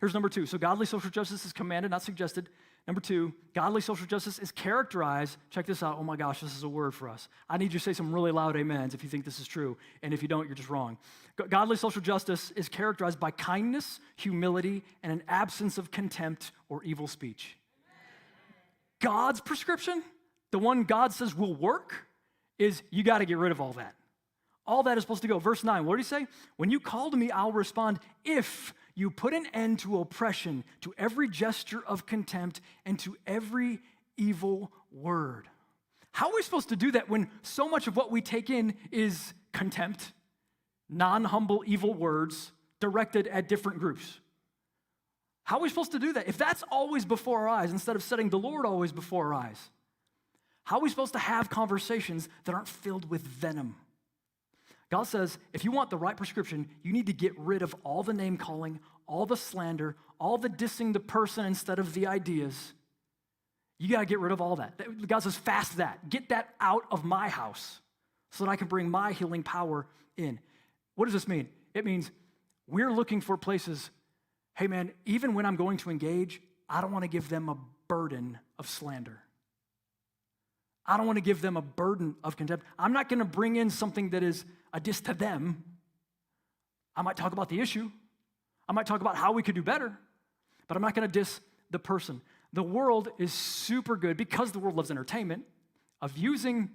Here's number 2. So godly social justice is commanded, not suggested. Number 2, godly social justice is characterized. Check this out. Oh my gosh, this is a word for us. I need you to say some really loud amens if you think this is true. And if you don't, you're just wrong. Godly social justice is characterized by kindness, humility, and an absence of contempt or evil speech. God's prescription, the one God says will work, is you got to get rid of all that. All that is supposed to go. Verse 9, what did he say? When you call to me, I'll respond if you put an end to oppression, to every gesture of contempt, and to every evil word. How are we supposed to do that when so much of what we take in is contempt, non-humble, evil words directed at different groups? How are we supposed to do that? If that's always before our eyes, instead of setting the Lord always before our eyes, how are we supposed to have conversations that aren't filled with venom? God says, if you want the right prescription, you need to get rid of all the name-calling, all the slander, all the dissing the person instead of the ideas. You got to get rid of all that. God says, fast that. Get that out of my house so that I can bring my healing power in. What does this mean? It means we're looking for places, hey man, even when I'm going to engage, I don't want to give them a burden of slander. I don't want to give them a burden of contempt. I'm not going to bring in something that is a diss to them. I might talk about the issue. I might talk about how we could do better, but I'm not going to diss the person. The world is super good, because the world loves entertainment, of using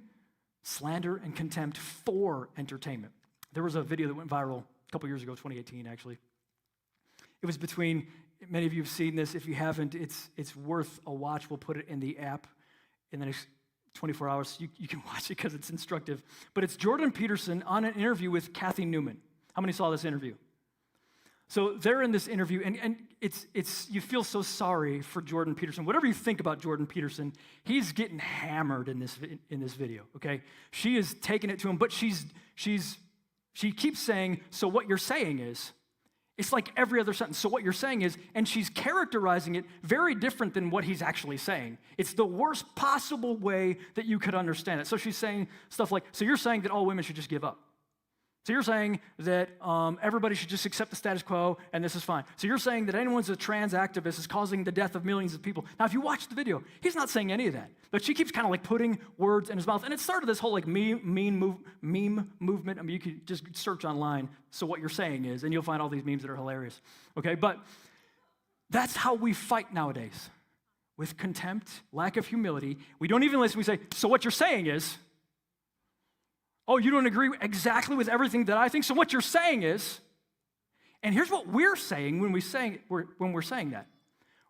slander and contempt for entertainment. There was a video that went viral a couple years ago, 2018 actually. It was between, many of you have seen this. If you haven't, it's worth a watch. We'll put it in the app in the next 24 hours. You can watch it because it's instructive. But it's Jordan Peterson on an interview with Kathy Newman. How many saw this interview? So they're in this interview, and it's you feel so sorry for Jordan Peterson. Whatever you think about Jordan Peterson, he's getting hammered in this video, okay? She is taking it to him, but she keeps saying, so what you're saying is, it's like every other sentence. So what you're saying is, and she's characterizing it very different than what he's actually saying. It's the worst possible way that you could understand it. So she's saying stuff like, so you're saying that all women should just give up. So you're saying that everybody should just accept the status quo and this is fine. So you're saying that anyone's a trans activist is causing the death of millions of people. Now, if you watch the video, he's not saying any of that. But she keeps kind of like putting words in his mouth. And it started this whole like meme movement. I mean, you could just search online, so what you're saying is, and you'll find all these memes that are hilarious. Okay, but that's how we fight nowadays. With contempt, lack of humility. We don't even listen. We say, so what you're saying is, oh, you don't agree exactly with everything that I think, so what you're saying is, and here's what we're saying when we're saying that.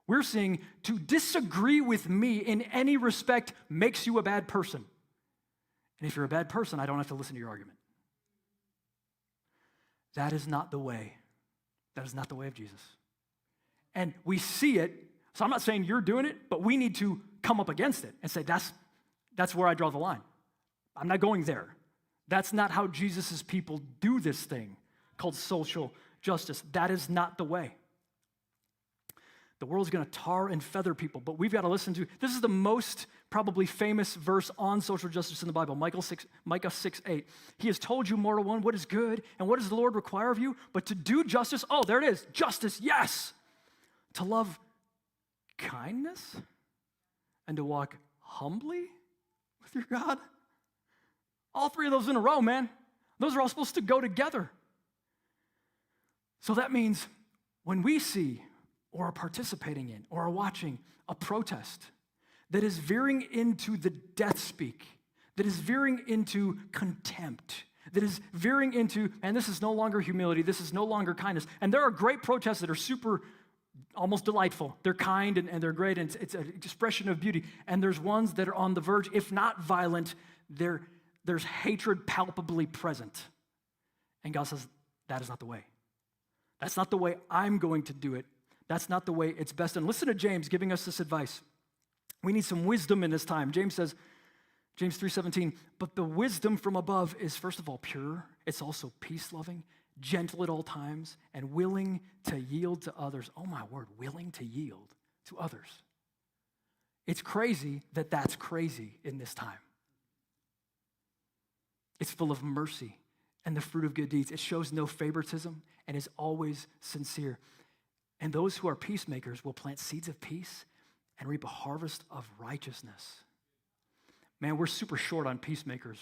We're saying to disagree with me in any respect makes you a bad person. And if you're a bad person, I don't have to listen to your argument. That is not the way. That is not the way of Jesus. And we see it, so I'm not saying you're doing it, but we need to come up against it and say, that's where I draw the line. I'm not going there. That's not how Jesus' people do this thing called social justice. That is not the way. The world's going to tar and feather people, but we've got to listen to, this is the most probably famous verse on social justice in the Bible, Micah 6:8. He has told you, mortal one, what is good, and what does the Lord require of you? But to do justice, oh, there it is, justice, yes. To love kindness and to walk humbly with your God. All three of those in a row, man. Those are all supposed to go together. So that means when we see or are participating in or are watching a protest that is veering into the death speak, that is veering into contempt, that is veering into, and this is no longer humility, this is no longer kindness. And there are great protests that are super, almost delightful. They're kind and they're great, and it's an expression of beauty. And there's ones that are on the verge, if not violent, there's hatred palpably present. And God says, that is not the way. That's not the way I'm going to do it. That's not the way it's best. And listen to James giving us this advice. We need some wisdom in this time. James says, James 3:17, but the wisdom from above is first of all pure. It's also peace-loving, gentle at all times, and willing to yield to others. Oh my word, willing to yield to others. It's crazy that that's crazy in this time. It's full of mercy and the fruit of good deeds. It shows no favoritism and is always sincere. And those who are peacemakers will plant seeds of peace and reap a harvest of righteousness. Man, we're super short on peacemakers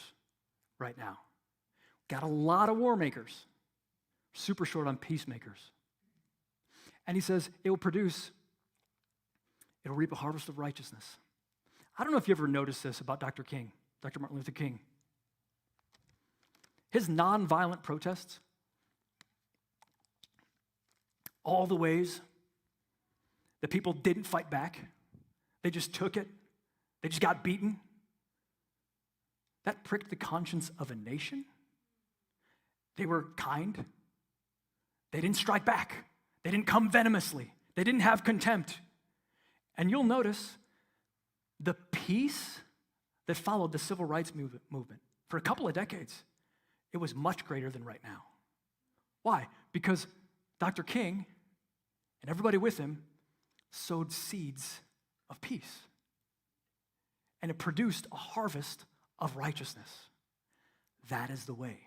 right now. Got a lot of war makers, super short on peacemakers. And he says it'll reap a harvest of righteousness. I don't know if you ever noticed this about Dr. Martin Luther King. His nonviolent protests, all the ways that people didn't fight back, they just took it, they just got beaten, that pricked the conscience of a nation. They were kind. They didn't strike back. They didn't come venomously. They didn't have contempt. And you'll notice the peace that followed the civil rights movement for a couple of decades, it was much greater than right now. Why? Because Dr. King and everybody with him sowed seeds of peace. And it produced a harvest of righteousness. That is the way.